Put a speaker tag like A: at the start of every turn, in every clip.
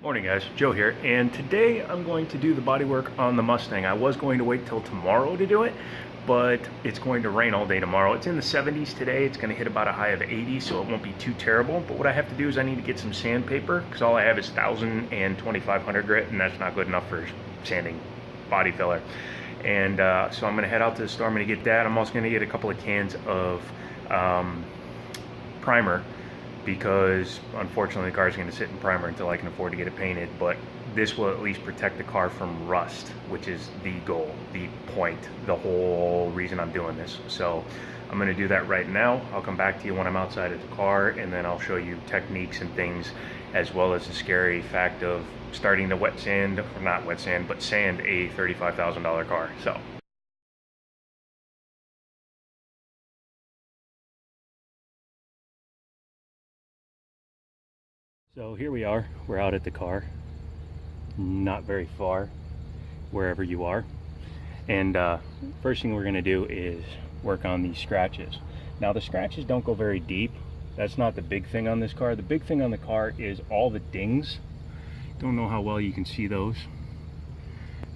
A: Morning guys, Joe here, and today I'm going to do the bodywork on the Mustang. I was going to wait till tomorrow to do it, but it's going to rain all day tomorrow. It's in the 70s today. It's going to hit about a high of 80, so it won't be too terrible. But what I have to do is I need to get some sandpaper, because all I have is 1000 and 2500 grit, and that's not good enough for sanding body filler. And so I'm going to head out to the store. I'm going to get that. I'm also going to get a couple of cans of primer, because unfortunately the car is going to sit in primer until I can afford to get it painted. But this will at least protect the car from rust, which is the goal, the point, the whole reason I'm doing this. So I'm going to do that right now. I'll come back to you when I'm outside of the car, and then I'll show you techniques and things, as well as the scary fact of starting to wet sand, or not wet sand, but sand a $35,000 car. So here we are, we're out at the car, not very far, wherever you are. And first thing we're gonna do is work on these scratches. Now the scratches don't go very deep. That's not the big thing on this car. The big thing on the car is all the dings. Don't know how well you can see those,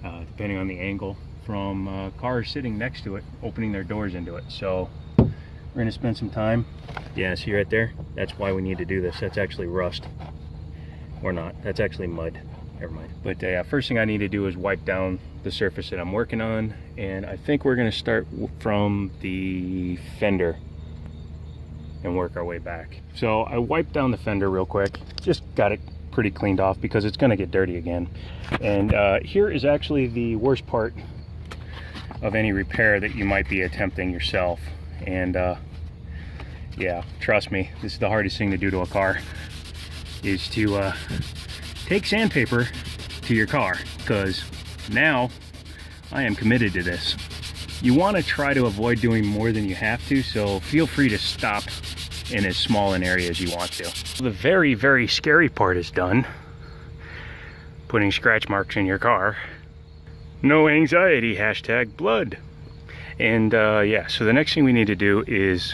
A: depending on the angle, from cars sitting next to it, opening their doors into it. So we're gonna spend some time. Yeah, see right there? That's why we need to do this. That's actually rust. Or not, that's actually mud. Never mind. But first thing I need to do is wipe down the surface that I'm working on. And I think we're gonna start from the fender and work our way back. So I wiped down the fender real quick. Just got it pretty cleaned off because it's gonna get dirty again. And here is actually the worst part of any repair that you might be attempting yourself. And yeah, trust me, this is the hardest thing to do to a car, is to take sandpaper to your car, because now I am committed to this. You want to try to avoid doing more than you have to, so feel free to stop in as small an area as you want to. The very, very scary part is done, putting scratch marks in your car. No anxiety, hashtag blood. And yeah, so the next thing we need to do is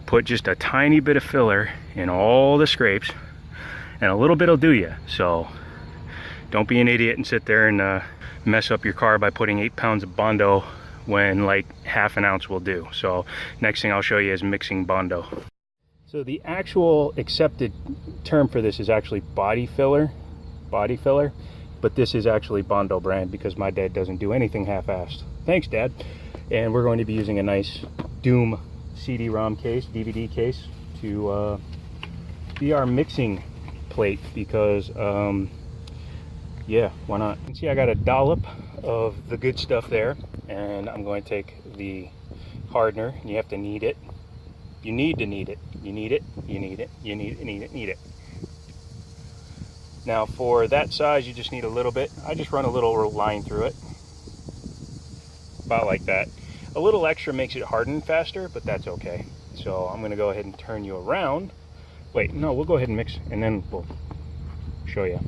A: put just a tiny bit of filler in all the scrapes, and a little bit will do you. So don't be an idiot and sit there and mess up your car by putting 8 pounds of Bondo when like half an ounce will do. So next thing I'll show you is mixing Bondo. So the actual accepted term for this is actually body filler, but this is actually Bondo brand, because my dad doesn't do anything half-assed. Thanks, Dad. And we're going to be using a nice Doom CD-ROM case, DVD case, to be our mixing plate, because yeah, why not? You can see I got a dollop of the good stuff there, and I'm going to take the hardener, and you have to knead it. You need to knead it. You need it, you need it, you need it, need it, need it. Now for that size, you just need a little bit. I just run a little line through it, about like that. A little extra makes it harden faster, but that's okay. So I'm gonna go ahead and turn you around. Wait, no, we'll go ahead and mix, and then we'll show you.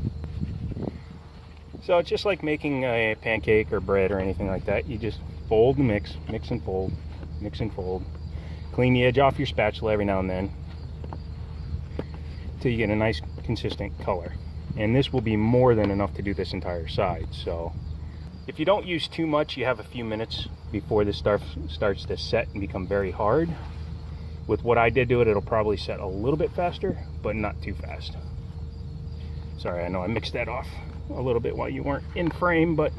A: So it's just like making a pancake or bread or anything like that. You just fold and mix, mix and fold, mix and fold. Clean the edge off your spatula every now and then, till you get a nice consistent color. And this will be more than enough to do this entire side. So if you don't use too much, you have a few minutes before this starts to set and become very hard. With what I did to it, it'll probably set a little bit faster, but not too fast. Sorry, I know I mixed that off a little bit while you weren't in frame, but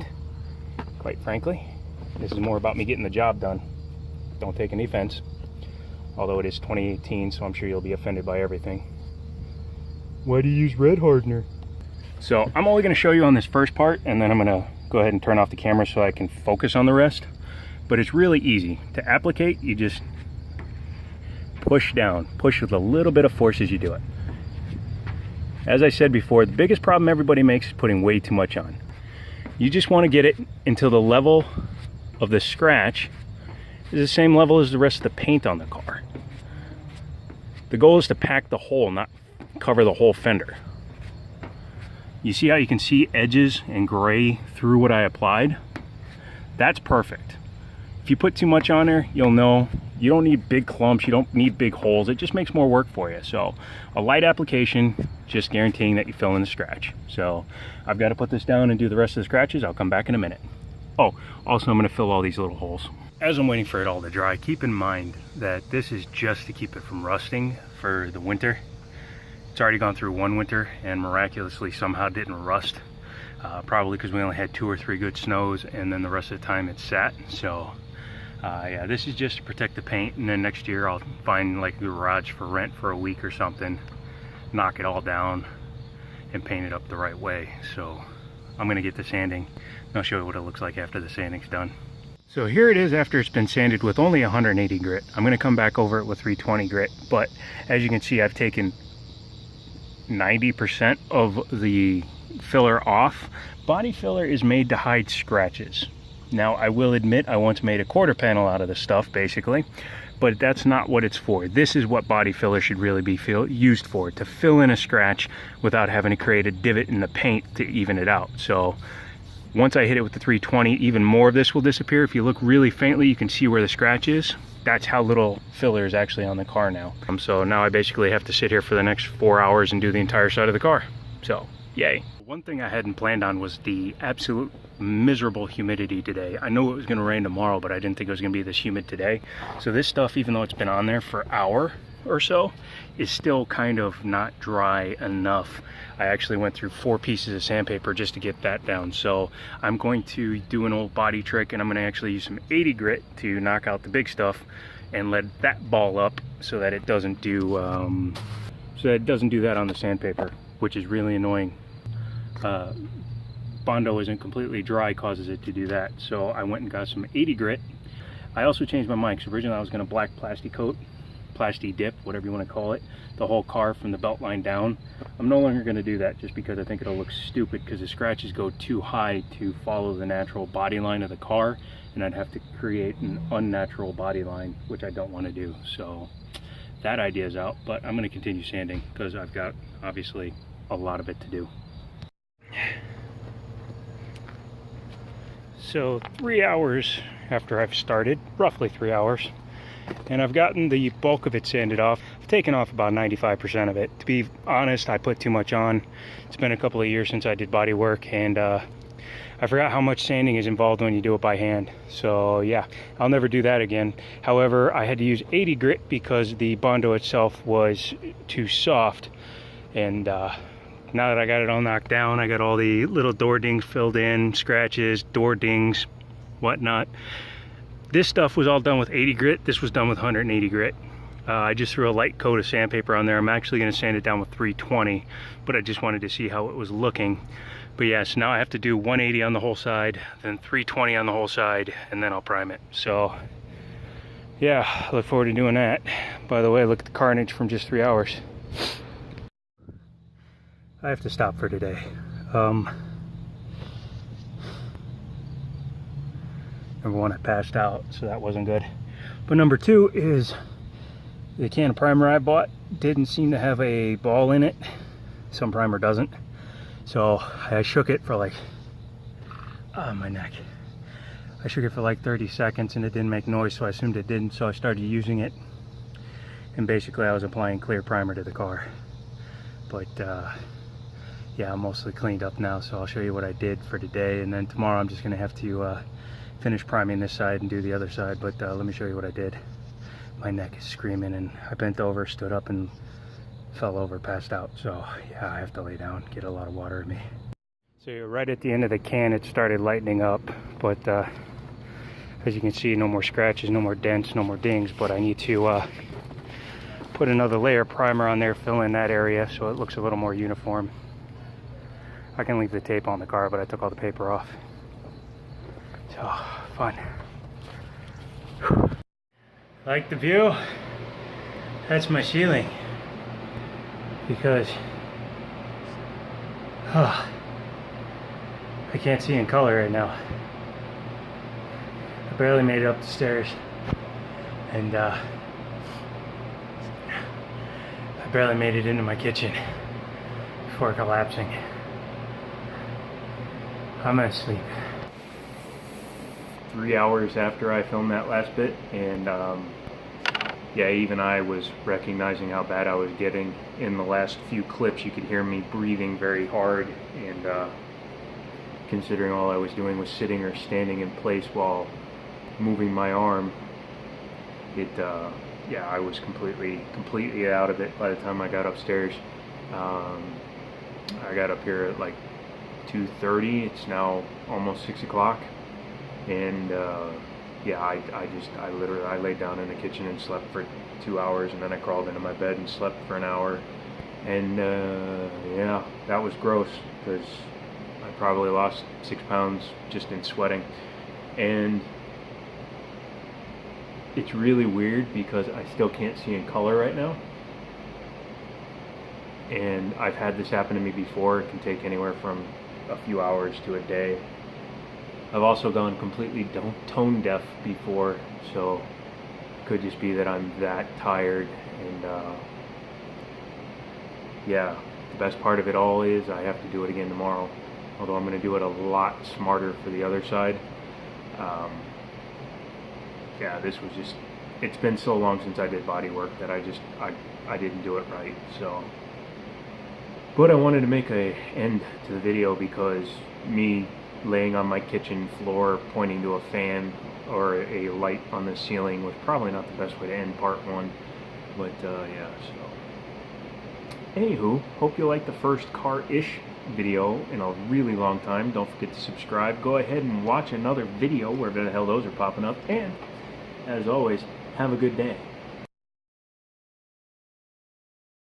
A: quite frankly, this is more about me getting the job done. Don't take any offense, although it is 2018, so I'm sure you'll be offended by everything. Why do you use red hardener? So I'm only going to show you on this first part, and then I'm going to go ahead and turn off the camera so I can focus on the rest. But it's really easy to applicate. You just push down, push with a little bit of force as you do it. As I said before, the biggest problem everybody makes is putting way too much on. You just want to get it until the level of the scratch is the same level as the rest of the paint on the car. The goal is to pack the hole, not cover the whole fender. You see how you can see edges and gray through what I applied? That's perfect. If you put too much on there, you'll know you don't need big clumps, you don't need big holes. It just makes more work for you. So a light application, just guaranteeing that you fill in the scratch. So I've got to put this down and do the rest of the scratches. I'll come back in a minute. Oh, also I'm going to fill all these little holes. As I'm waiting for it all to dry, keep in mind that this is just to keep it from rusting for the winter. It's already gone through one winter and miraculously somehow didn't rust. Probably because we only had 2 or 3 good snows, and then the rest of the time it sat. So yeah, this is just to protect the paint, and then next year I'll find like a garage for rent for a week or something, knock it all down and paint it up the right way. So I'm gonna get the sanding and I'll show you what it looks like after the sanding's done. So here it is after it's been sanded with only 180 grit. I'm gonna come back over it with 320 grit, but as you can see, I've taken 90% of the filler off. Body filler is made to hide scratches. Now I will admit I once made a quarter panel out of this stuff basically, but that's not what it's for. This is what body filler should really be used for, to fill in a scratch without having to create a divot in the paint to even it out. So once I hit it with the 320, even more of this will disappear. If you look really faintly, you can see where the scratch is. That's how little filler is actually on the car now. So now I basically have to sit here for the next 4 hours and do the entire side of the car. So yay. One thing I hadn't planned on was the absolute miserable humidity today. I know it was going to rain tomorrow, but I didn't think it was going to be this humid today. So this stuff, even though it's been on there for an hour or so, is still kind of not dry enough. I actually went through 4 pieces of sandpaper just to get that down. So I'm going to do an old body trick, and I'm going to actually use some 80 grit to knock out the big stuff and let that ball up so that it doesn't do that on the sandpaper, which is really annoying. Bondo isn't completely dry causes it to do that. So I went and got some 80 grit. I also changed my mind, because originally I was going to black plasti coat, plasti dip, whatever you want to call it, the whole car from the belt line down. I'm no longer going to do that just because I think it'll look stupid, because the scratches go too high to follow the natural body line of the car, and I'd have to create an unnatural body line, which I don't want to do. So that idea is out, but I'm going to continue sanding because I've got obviously a lot of it to do. So 3 hours after I've started, roughly 3 hours, and I've gotten the bulk of it sanded off. I've taken off about 95% of it. To be honest, I put too much on. It's been a couple of years since I did body work, and I forgot how much sanding is involved when you do it by hand. So yeah, I'll never do that again. However, I had to use 80 grit because the Bondo itself was too soft, and now that I got it all knocked down, I got all the little door dings filled in, scratches, door dings, whatnot. This stuff was all done with 80 grit. This was done with 180 grit. I just threw a light coat of sandpaper on there. I'm actually going to sand it down with 320, but I just wanted to see how it was looking. But yeah, so now I have to do 180 on the whole side, then 320 on the whole side, and then I'll prime it. So yeah, I look forward to doing that. By the way, look at the carnage from just 3 hours. I have to stop for today. Number one, I passed out, so that wasn't good. But number two is the can of primer I bought didn't seem to have a ball in it. Some primer doesn't. So I shook it for like, my neck. I shook it for like 30 seconds and it didn't make noise, so I assumed it didn't, so I started using it. And basically I was applying clear primer to the car. But yeah, I'm mostly cleaned up now, so I'll show you what I did for today, and then tomorrow I'm just going to have to finish priming this side and do the other side. But let me show you what I did. My neck is screaming, and I bent over, stood up, and fell over, passed out. So yeah, I have to lay down, get a lot of water in me. So right at the end of the can, it started lightening up, but as you can see, no more scratches, no more dents, no more dings, but I need to put another layer of primer on there, fill in that area so it looks a little more uniform. I can leave the tape on the car, but I took all the paper off. So, fun. Like the view? That's my ceiling. Because, I can't see in color right now. I barely made it up the stairs. And, I barely made it into my kitchen before collapsing. I'm gonna sleep. 3 hours after I filmed that last bit, and yeah, even I was recognizing how bad I was getting. In the last few clips, you could hear me breathing very hard, and considering all I was doing was sitting or standing in place while moving my arm, yeah, I was completely out of it by the time I got upstairs. I got up here at like 2:30. It's now almost 6 o'clock, and yeah, I literally laid down in the kitchen and slept for 2 hours, and then I crawled into my bed and slept for an hour, and yeah, that was gross because I probably lost 6 pounds just in sweating. And it's really weird because I still can't see in color right now, and I've had this happen to me before. It can take anywhere from a few hours to a day. I've also gone completely tone deaf before, so it could just be that I'm that tired. And yeah, the best part of it all is I have to do it again tomorrow, although I'm going to do it a lot smarter for the other side. Yeah, this was just, it's been so long since I did body work that I didn't do it right. So, but I wanted to make an end to the video because me laying on my kitchen floor pointing to a fan or a light on the ceiling was probably not the best way to end part one. But yeah, so anywho, hope you liked the first car-ish video in a really long time. Don't forget to subscribe. Go ahead and watch another video wherever the hell those are popping up, and as always, have a good day.